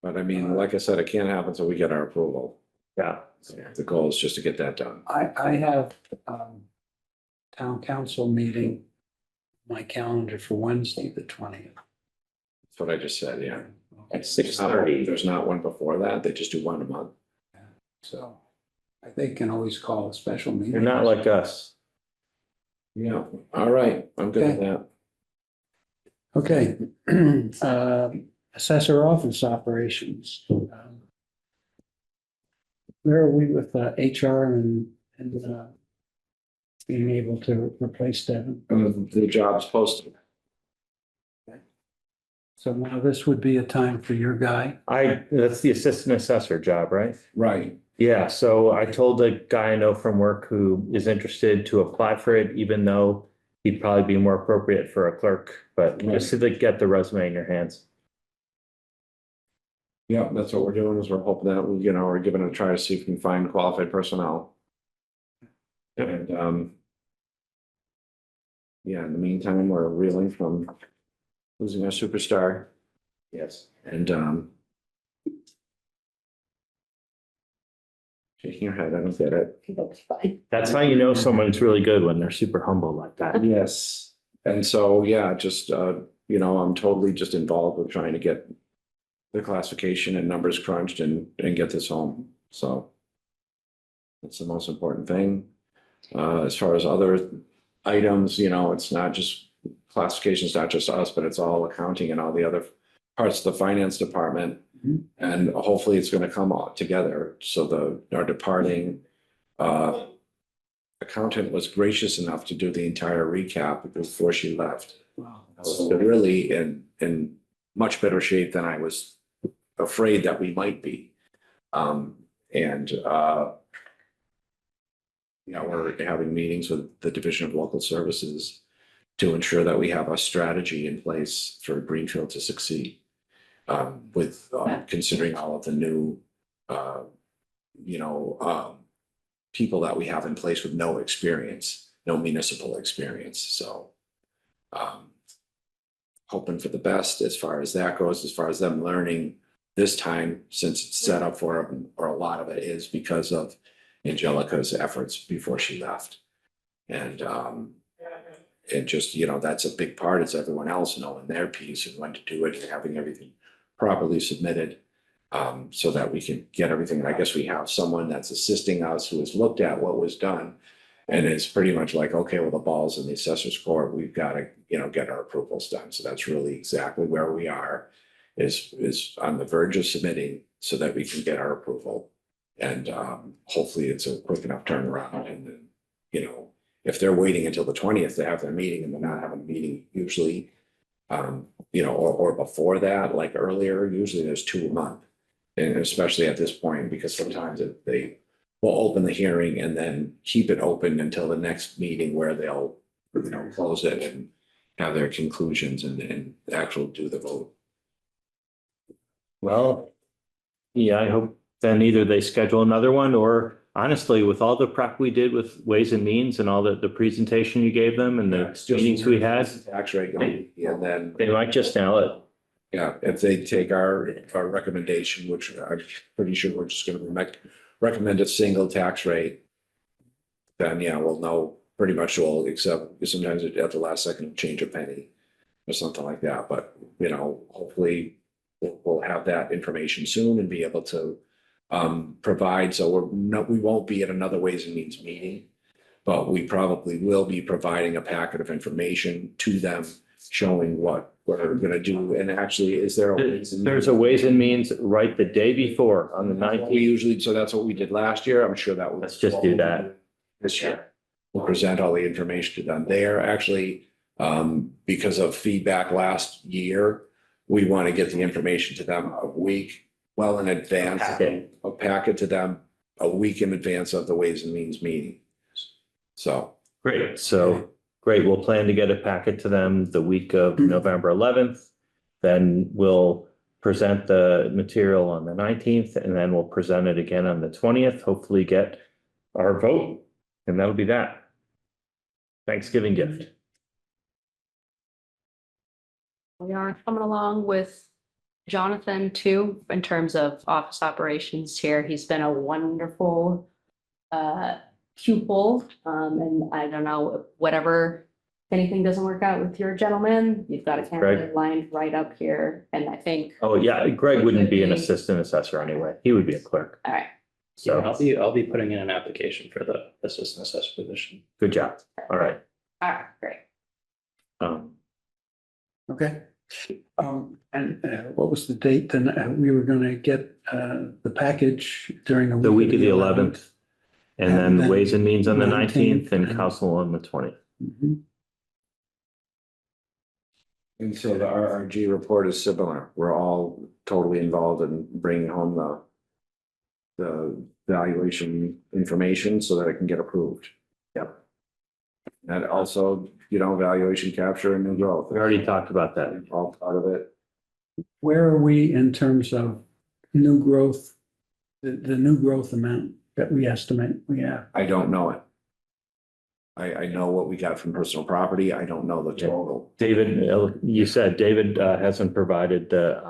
[SPEAKER 3] But I mean, like I said, it can't happen until we get our approval.
[SPEAKER 2] Yeah.
[SPEAKER 3] The goal is just to get that done.
[SPEAKER 1] I have, town council meeting, my calendar for Wednesday, the 20th.
[SPEAKER 3] That's what I just said, yeah.
[SPEAKER 2] At 6:30.
[SPEAKER 3] There's not one before that. They just do one a month.
[SPEAKER 1] So they can always call a special meeting.
[SPEAKER 2] You're not like us.
[SPEAKER 3] Yeah, all right, I'm good with that.
[SPEAKER 1] Okay. Assessor office operations. Where are we with HR and being able to replace Devin?
[SPEAKER 3] The job's posted.
[SPEAKER 1] So now this would be a time for your guy.
[SPEAKER 2] That's the assistant assessor job, right?
[SPEAKER 3] Right.
[SPEAKER 2] Yeah, so I told a guy I know from work who is interested to apply for it, even though he'd probably be more appropriate for a clerk, but just to get the resume in your hands.
[SPEAKER 3] Yeah, that's what we're doing is we're hoping that, we're giving it a try to see if we can find qualified personnel. And, yeah, in the meantime, we're reeling from losing our superstar.
[SPEAKER 2] Yes.
[SPEAKER 3] And, shaking your head, I don't get it.
[SPEAKER 5] That's fine.
[SPEAKER 2] That's how you know someone's really good, when they're super humble like that.
[SPEAKER 3] Yes. And so, yeah, just, I'm totally just involved with trying to get the classification and numbers crunched and get this home. So that's the most important thing. As far as other items, it's not just classification, it's not just us, but it's all accounting and all the other parts of the finance department.
[SPEAKER 1] Mhm.
[SPEAKER 3] And hopefully it's going to come all together. So our departing accountant was gracious enough to do the entire recap before she left.
[SPEAKER 1] Wow.
[SPEAKER 3] So they're really in much better shape than I was afraid that we might be. And, we're having meetings with the Division of Local Services to ensure that we have a strategy in place for Greenfield to succeed. With considering all of the new, people that we have in place with no experience, no municipal experience. So hoping for the best as far as that goes, as far as them learning this time, since it's set up for them, or a lot of it is because of Angelica's efforts before she left. And just, that's a big part. It's everyone else knowing their piece and when to do it and having everything properly submitted, so that we can get everything. And I guess we have someone that's assisting us who has looked at what was done and is pretty much like, okay, well, the ball's in the assessor's court. We've got to, get our approvals done. So that's really exactly where we are, is on the verge of submitting so that we can get our approval. And hopefully it's a quick enough turnaround. And then, if they're waiting until the 20th to have their meeting and they're not having a meeting usually, or before that, like earlier, usually there's 2 a month. And especially at this point, because sometimes they will open the hearing and then keep it open until the next meeting where they'll, close it and have their conclusions and actually do the vote.
[SPEAKER 2] Well, yeah, I hope then either they schedule another one, or honestly, with all the prep we did with Ways and Means and all the presentation you gave them and the meetings we had,
[SPEAKER 3] Tax rate, and then,
[SPEAKER 2] they might just nail it.
[SPEAKER 3] yeah, if they take our recommendation, which I'm pretty sure we're just gonna recommend a single tax rate, then yeah, we'll know pretty much all, except sometimes at the last second, change a penny or something like that. But, hopefully we'll have that information soon and be able to provide. So we won't be at another Ways and Means meeting, but we probably will be providing a packet of information to them showing what we're going to do. And actually, is there a Ways and
[SPEAKER 2] There's a Ways and Means right the day before on the
[SPEAKER 3] We
[SPEAKER 2] 19th.
[SPEAKER 3] usually, so that's what we did last year. I'm sure that will.
[SPEAKER 2] Let's just do that.
[SPEAKER 3] This year. We'll present all the information to them. They are actually, because of feedback last year, we want to get the information to them a week well in advance. A packet to them a week in advance of the Ways and Means meeting. So.
[SPEAKER 2] Great. So great. We'll plan to get a packet to them the week of November 11th. Then we'll present the material on the 19th, and then we'll present it again on the 20th, hopefully get our vote, and that'll be that. Thanksgiving gift.
[SPEAKER 7] We are coming along with Jonathan too, in terms of office operations here. He's been a wonderful pupil. And I don't know, whatever, if anything doesn't work out with your gentleman, you've got a candidate lined right up here. And I think,
[SPEAKER 2] Oh, yeah, Greg wouldn't be an assistant assessor anyway. He would be a clerk.
[SPEAKER 7] all right,
[SPEAKER 2] So
[SPEAKER 6] I'll be putting in an application for the assistant assessor position.
[SPEAKER 2] good job. All right.
[SPEAKER 7] all right, great.
[SPEAKER 1] Okay. And what was the date? Then we were gonna get the package during
[SPEAKER 2] The week of the 11th, and then
[SPEAKER 1] then
[SPEAKER 2] Ways and Means on the 19th
[SPEAKER 1] 19th,
[SPEAKER 2] and
[SPEAKER 1] and-
[SPEAKER 2] council on the 20th.
[SPEAKER 1] Mhm.
[SPEAKER 3] And so the RRG report is similar. We're all totally involved in bringing home the valuation information so that it can get approved. Yep. And also, valuation capture and new growth.
[SPEAKER 2] We already talked about that.
[SPEAKER 3] All part of it.
[SPEAKER 1] Where are we in terms of new growth, the new growth amount that we estimate we have?
[SPEAKER 3] I don't know it. I know what we got from personal property. I don't know the total.
[SPEAKER 2] David, you said David hasn't provided the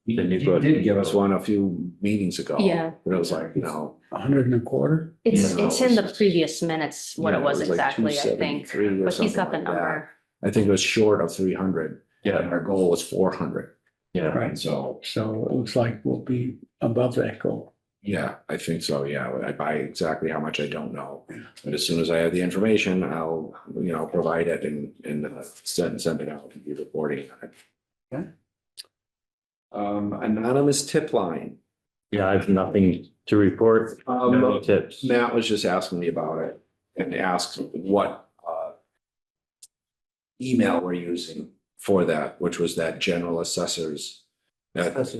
[SPEAKER 2] new
[SPEAKER 3] He
[SPEAKER 2] growth.
[SPEAKER 3] did give us one a few meetings ago.
[SPEAKER 7] Yeah.
[SPEAKER 3] But it was like,
[SPEAKER 1] 100 and a quarter?
[SPEAKER 7] It's
[SPEAKER 3] Yeah,
[SPEAKER 7] in the
[SPEAKER 3] it's-
[SPEAKER 7] previous minutes, what
[SPEAKER 3] yeah,
[SPEAKER 7] it was
[SPEAKER 3] like
[SPEAKER 7] exactly, I think,
[SPEAKER 3] 273 or
[SPEAKER 7] but he's
[SPEAKER 3] something
[SPEAKER 7] got the
[SPEAKER 3] like that.
[SPEAKER 7] number.
[SPEAKER 3] I think it was short of 300.
[SPEAKER 2] Yeah.
[SPEAKER 3] And our goal was 400.
[SPEAKER 2] Yeah.
[SPEAKER 1] Right.
[SPEAKER 3] So,
[SPEAKER 1] So it looks like we'll be above that goal.
[SPEAKER 3] yeah, I think so. Yeah, I buy exactly how much I don't know. But as soon as I have the information, I'll, provide it and send it out and be reporting on it.
[SPEAKER 1] Okay.
[SPEAKER 3] Anonymous tip line.
[SPEAKER 2] Yeah, I have nothing to report. No tips.
[SPEAKER 3] Matt was just asking me about it and asked what email we're using for that, which was that general assessors
[SPEAKER 2] Except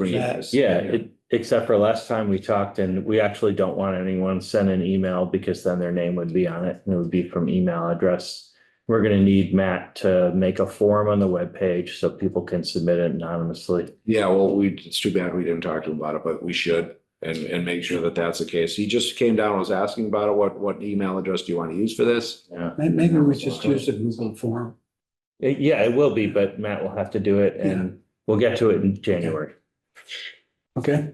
[SPEAKER 2] for last time we talked, and we actually don't want anyone send an email because then their name would be on it and it would be from email address. We're gonna need Matt to make a form on the webpage so people can submit it anonymously.
[SPEAKER 3] Yeah, well, it's too bad we didn't talk to him about it, but we should and make sure that that's the case. He just came down and was asking about it. What email address do you want to use for this?
[SPEAKER 2] Yeah.
[SPEAKER 1] Maybe we just use a Google form.
[SPEAKER 2] Yeah, it will be, but Matt will have to do it and we'll get to it in January.
[SPEAKER 1] Okay,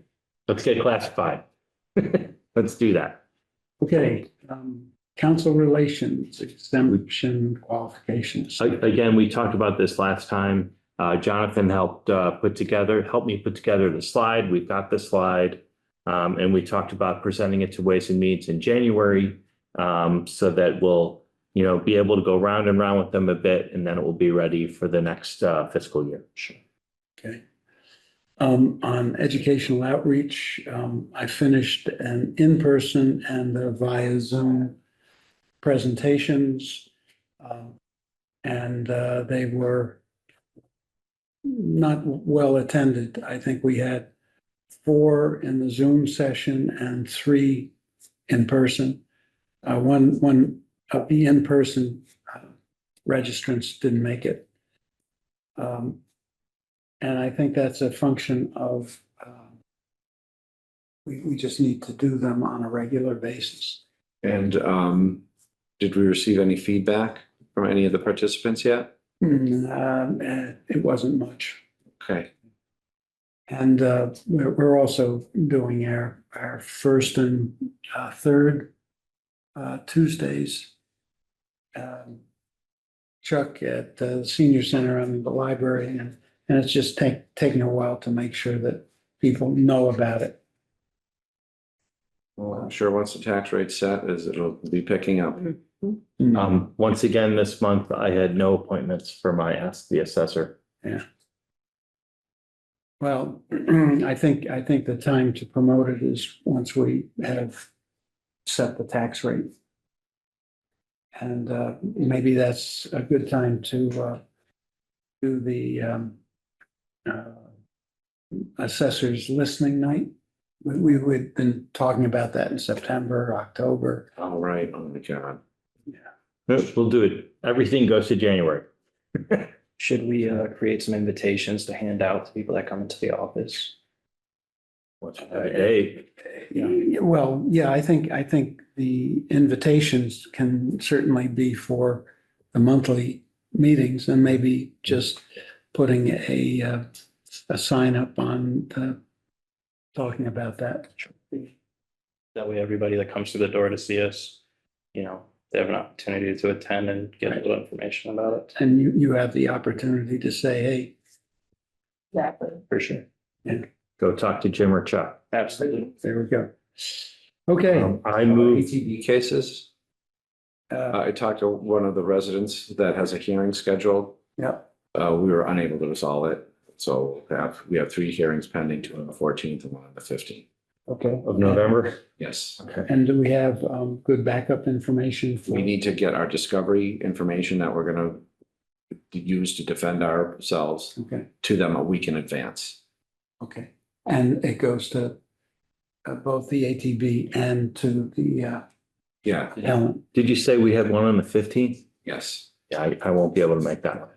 [SPEAKER 2] Let's get classified. Let's do that.
[SPEAKER 1] okay. Council relations, exemption qualifications.
[SPEAKER 2] Again, we talked about this last time. Jonathan helped me put together the slide. We've got the slide. And we talked about presenting it to Ways and Means in January, so that we'll, be able to go round and round with them a bit, and then it will be ready for the next fiscal year.
[SPEAKER 1] Okay. On educational outreach, I finished an in-person and via Zoom presentations. And they were not well attended. I think we had 4 in the Zoom session and 3 in person. One of the in-person registrants didn't make it. And I think that's a function of we just need to do them on a regular basis.
[SPEAKER 3] And did we receive any feedback from any of the participants yet?
[SPEAKER 1] It wasn't much.
[SPEAKER 3] Okay.
[SPEAKER 1] And we're also doing our first and third Tuesdays. Chuck at the senior center and the library, and it's just taking a while to make sure that people know about it.
[SPEAKER 3] Well, I'm sure once the tax rate's set, it'll be picking up.
[SPEAKER 2] Once again, this month, I had no appointments for my Ask the Assessor.
[SPEAKER 1] Yeah. Well, I think the time to promote it is once we have set the tax rate. And maybe that's a good time to do the assessors listening night. We've been talking about that in September, October.
[SPEAKER 3] All right. Oh my God.
[SPEAKER 2] We'll do it. Everything goes to January.
[SPEAKER 6] Should we create some invitations to hand out to people that come into the office?
[SPEAKER 2] What's the date?
[SPEAKER 1] Well, yeah, I think the invitations can certainly be for the monthly meetings, and maybe just putting a sign up on talking about that.
[SPEAKER 6] That way, everybody that comes through the door to see us, they have an opportunity to attend and get a little information about it.
[SPEAKER 1] And you have the opportunity to say, hey.
[SPEAKER 7] Exactly.
[SPEAKER 6] For sure.
[SPEAKER 2] Go talk to Jim or Chuck.
[SPEAKER 6] Absolutely.
[SPEAKER 1] There we go. Okay.
[SPEAKER 2] I move.
[SPEAKER 3] ATV cases. I talked to one of the residents that has a hearing scheduled.
[SPEAKER 1] Yeah.
[SPEAKER 3] We were unable to resolve it. So we have 3 hearings pending, 2 on the 14th and 1 on the 15th.
[SPEAKER 1] Okay.
[SPEAKER 2] Of November?
[SPEAKER 3] Yes.
[SPEAKER 2] Okay.
[SPEAKER 1] And do we have good backup information?
[SPEAKER 3] We need to get our discovery information that we're going to use to defend ourselves
[SPEAKER 1] Okay.
[SPEAKER 3] to them a week in advance.
[SPEAKER 1] Okay. And it goes to both the ATB and to the
[SPEAKER 3] Yeah.
[SPEAKER 1] Ellen.
[SPEAKER 2] Did you say we have one on the 15th?
[SPEAKER 3] Yes.
[SPEAKER 2] Yeah, I won't be able to make that one.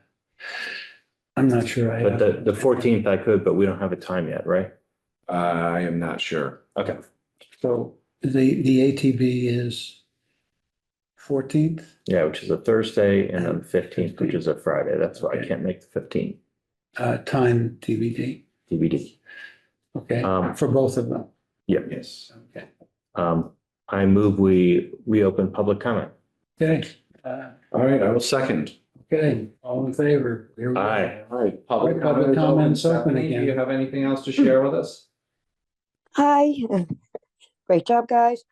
[SPEAKER 1] I'm not sure I
[SPEAKER 2] But
[SPEAKER 1] have.
[SPEAKER 2] the 14th I could, but we don't have a time yet, right?
[SPEAKER 3] I am not sure.
[SPEAKER 2] Okay.
[SPEAKER 1] So the ATB is 14th?
[SPEAKER 2] Yeah, which is a Thursday, and then the 15th, which is a Friday. That's why I can't make the 15th.
[SPEAKER 1] Time TBD.
[SPEAKER 2] DVD.
[SPEAKER 1] Okay,
[SPEAKER 2] Um,
[SPEAKER 1] for both of them.
[SPEAKER 2] Yep.
[SPEAKER 3] Yes.
[SPEAKER 1] Okay.
[SPEAKER 2] I move we reopen public comment.
[SPEAKER 1] Okay.
[SPEAKER 3] All right. I will second.
[SPEAKER 1] Okay, all in favor? Here we go.
[SPEAKER 2] Aye.
[SPEAKER 3] All right.
[SPEAKER 1] Public comments open
[SPEAKER 3] Stephanie,
[SPEAKER 1] again.
[SPEAKER 3] do you have anything else to share with us?
[SPEAKER 5] Hi, great job, guys.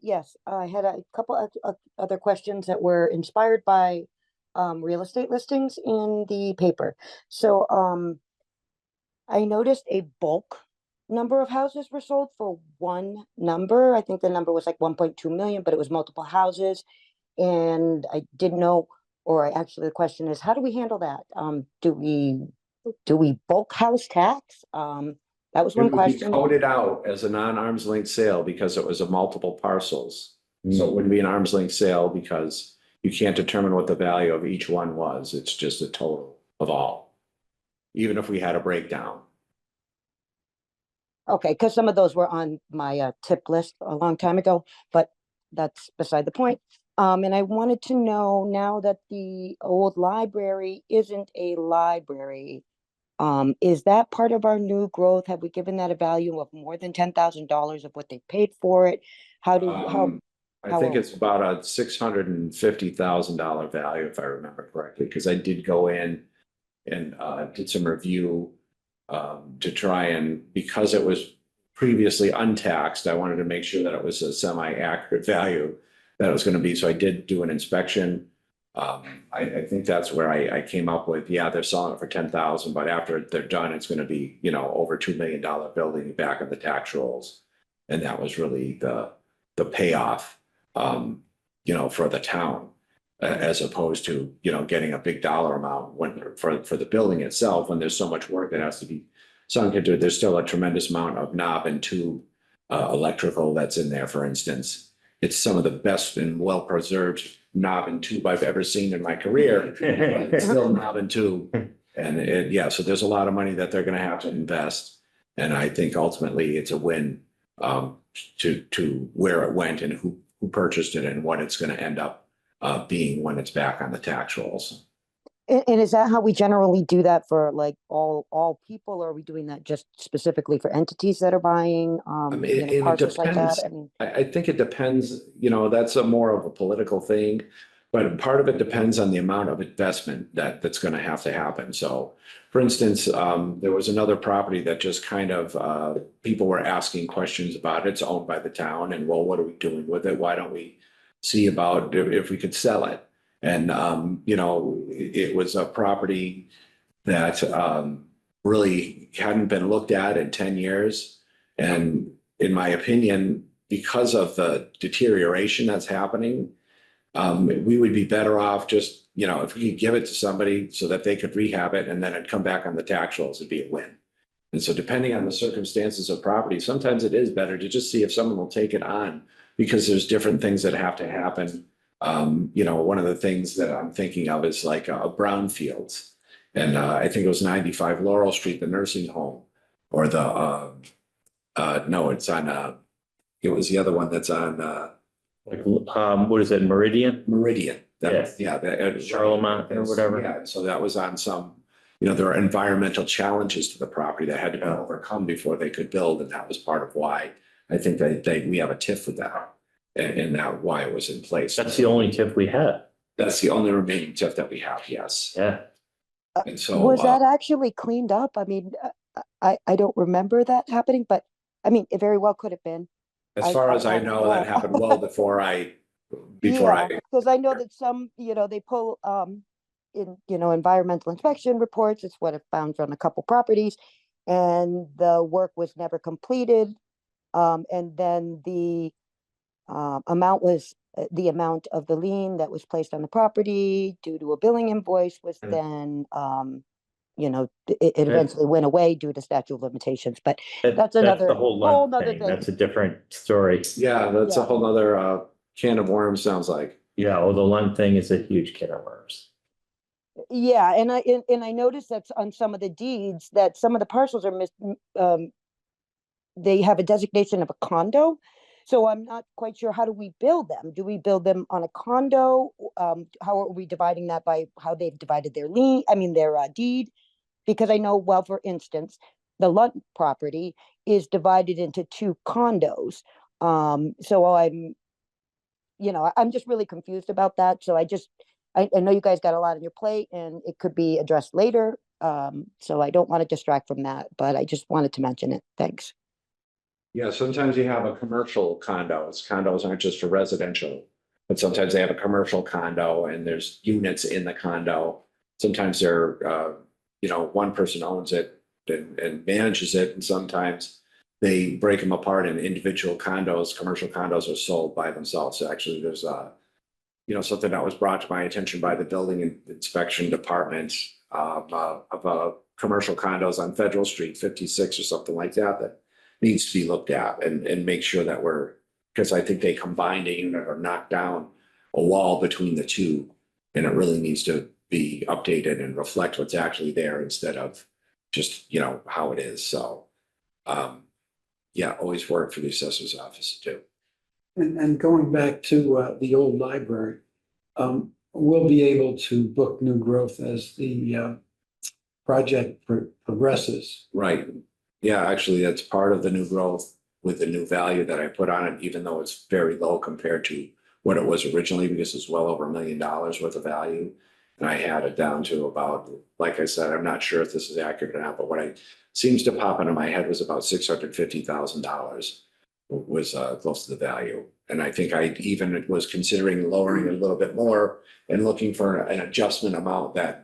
[SPEAKER 5] Yes, I had a couple of other questions that were inspired by real estate listings in the paper. So I noticed a bulk number of houses were sold for one number. I think the number was like 1.2 million, but it was multiple houses. And I didn't know, or actually the question is, how do we handle that? Do we Do we bulk house tax? That was
[SPEAKER 3] It
[SPEAKER 5] one
[SPEAKER 3] would be
[SPEAKER 5] question.
[SPEAKER 3] coded out as a non-arm's length sale because it was a multiple parcels. So it wouldn't be an arm's length sale because you can't determine what the value of each one was. It's just a total of all. Even if we had a breakdown.
[SPEAKER 5] Okay, because some of those were on my tip list a long time ago, but that's beside the point. And I wanted to know now that the old library isn't a library, is that part of our new growth? Have we given that a value of more than $10,000 of what they paid for it? How
[SPEAKER 3] I think
[SPEAKER 5] how-
[SPEAKER 3] it's about a $650,000 value, if I remember correctly, because I did go in and did some review to try and, because it was previously untaxed, I wanted to make sure that it was a semi-accurate value that it was going to be. So I did do an inspection. I think that's where I came up with, yeah, they're selling it for 10,000, but after they're done, it's going to be, over $2 million building back of the tax rolls. And that was really the payoff, for the town, as opposed to, getting a big dollar amount for the building itself, when there's so much work that has to be sunk into it. There's still a tremendous amount of knob and tube electrical that's in there, for instance. It's some of the best and well-preserved knob and tube I've ever seen in my career. But it's still knob and tube. And so there's a lot of money that they're going to have to invest. And I think ultimately it's a win to where it went and who purchased it and what it's going to end up being when it's back on the tax rolls.
[SPEAKER 5] And is that how we generally do that for like all people, or are we doing that just specifically for entities that are buying
[SPEAKER 3] It
[SPEAKER 5] parcels like that?
[SPEAKER 3] depends.
[SPEAKER 5] I mean,
[SPEAKER 3] I think it depends, that's a more of a political thing, but part of it depends on the amount of investment that's going to have to happen. So for instance, there was another property that just kind of, people were asking questions about. It's owned by the town, and well, what are we doing with it? Why don't we see about if we could sell it? And, it was a property that really hadn't been looked at in 10 years. And in my opinion, because of the deterioration that's happening, we would be better off just, if we could give it to somebody so that they could rehab it and then it'd come back on the tax rolls, it'd be a win. And so depending on the circumstances of property, sometimes it is better to just see if someone will take it on, because there's different things that have to happen. One of the things that I'm thinking of is like brownfields. And I think it was 95 Laurel Street, the nursing home, or no, it's on, it was the other one that's on
[SPEAKER 2] What is it, Meridian?
[SPEAKER 3] Meridian.
[SPEAKER 2] Charlemont or whatever.
[SPEAKER 3] Yeah, so that was on some, there are environmental challenges to the property that had to be overcome before they could build. And that was part of why I think we have a TIF with that. And that why it was in place.
[SPEAKER 2] That's the only tip we have.
[SPEAKER 3] That's the only remaining TIF that we have, yes.
[SPEAKER 2] Yeah.
[SPEAKER 3] And so
[SPEAKER 5] was that actually cleaned up? I mean, I don't remember that happening, but I mean, it very well could have been.
[SPEAKER 3] as far as I know, that happened well before
[SPEAKER 5] because I know that some, they pull in, environmental inspection reports. It's what I found on a couple properties, and the work was never completed. And then the amount was the amount of the lien that was placed on the property due to a billing invoice was then, it eventually went away due to statute of limitations. But that's another
[SPEAKER 2] the whole
[SPEAKER 5] nother
[SPEAKER 2] thing.
[SPEAKER 5] thing.
[SPEAKER 2] That's a different story.
[SPEAKER 3] Yeah, that's a
[SPEAKER 5] Yeah.
[SPEAKER 3] whole nother can of worms, sounds like.
[SPEAKER 2] Yeah, well, the Lund thing is a huge can of worms.
[SPEAKER 5] Yeah, and I noticed that on some of the deeds that some of the parcels are they have a designation of a condo. So I'm not quite sure, how do we build them? Do we build them on a condo? How are we dividing that by how they've divided their their deed? Because I know, well, for instance, the Lund property is divided into 2 condos. So I'm just really confused about that. So I know you guys got a lot on your plate and it could be addressed later. So I don't want to distract from that, but I just wanted to mention it. Thanks.
[SPEAKER 3] Yeah, sometimes you have a commercial condos. Condos aren't just for residential, but sometimes they have a commercial condo and there's units in the condo. Sometimes they're, one person owns it and manages it. And sometimes they break them apart in individual condos. Commercial condos are sold by themselves. So actually there's something that was brought to my attention by the building inspection department of a commercial condos on Federal Street, 56 or something like that, that needs to be looked at and make sure that because I think they combined a unit or knocked down a wall between the two. And it really needs to be updated and reflect what's actually there instead of just, how it is. So, yeah, always work for the assessor's office to do.
[SPEAKER 1] And going back to the old library, we'll be able to book new growth as the project progresses.
[SPEAKER 3] Right. Yeah, actually, that's part of the new growth with the new value that I put on it, even though it's very low compared to what it was originally, because it's well over $1 million worth of value. And I had it down to about, like I said, I'm not sure if this is accurate or not, but what seems to pop into my head was about $650,000 was close to the value. And I think I even was considering lowering it a little bit more and looking for an adjustment amount that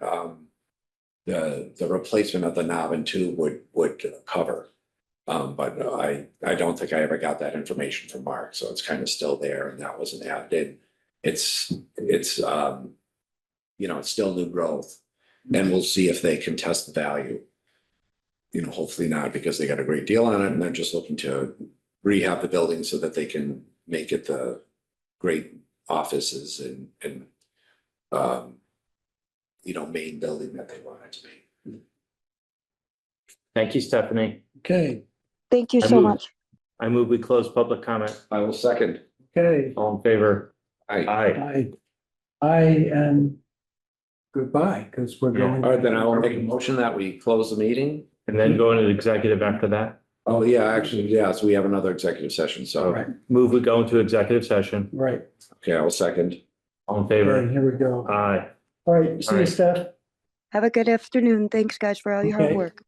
[SPEAKER 3] the replacement of the knob and tube would cover. But I don't think I ever got that information from Mark, so it's kind of still there, and that wasn't added in. It's still new growth, and we'll see if they can test the value. Hopefully not, because they got a great deal on it, and they're just looking to rehab the building so that they can make it the great offices and main building that they want it to be.
[SPEAKER 2] Thank you, Stephanie.
[SPEAKER 1] Okay,
[SPEAKER 5] Thank you
[SPEAKER 2] I
[SPEAKER 5] so
[SPEAKER 2] move-
[SPEAKER 5] much.
[SPEAKER 2] I move we close public comment.
[SPEAKER 3] I will second.
[SPEAKER 1] okay.
[SPEAKER 2] All in favor?
[SPEAKER 3] Aye.
[SPEAKER 2] Aye.
[SPEAKER 1] I am goodbye, because we're
[SPEAKER 2] Yeah.
[SPEAKER 1] going.
[SPEAKER 3] All right, then I will make a motion that we close the meeting.
[SPEAKER 2] And then go into executive after that.
[SPEAKER 3] Oh, yeah, actually, yeah, so we have another executive session, so,
[SPEAKER 1] Right,
[SPEAKER 2] Move we go into executive session.
[SPEAKER 1] right.
[SPEAKER 3] okay, I will second.
[SPEAKER 2] All in
[SPEAKER 1] Okay,
[SPEAKER 2] favor?
[SPEAKER 1] here we go.
[SPEAKER 2] Aye.
[SPEAKER 1] All right, see
[SPEAKER 2] All
[SPEAKER 1] you,
[SPEAKER 2] right.
[SPEAKER 1] Steph.
[SPEAKER 5] Have a good afternoon. Thanks, guys, for all your hard
[SPEAKER 1] Okay.
[SPEAKER 5] work.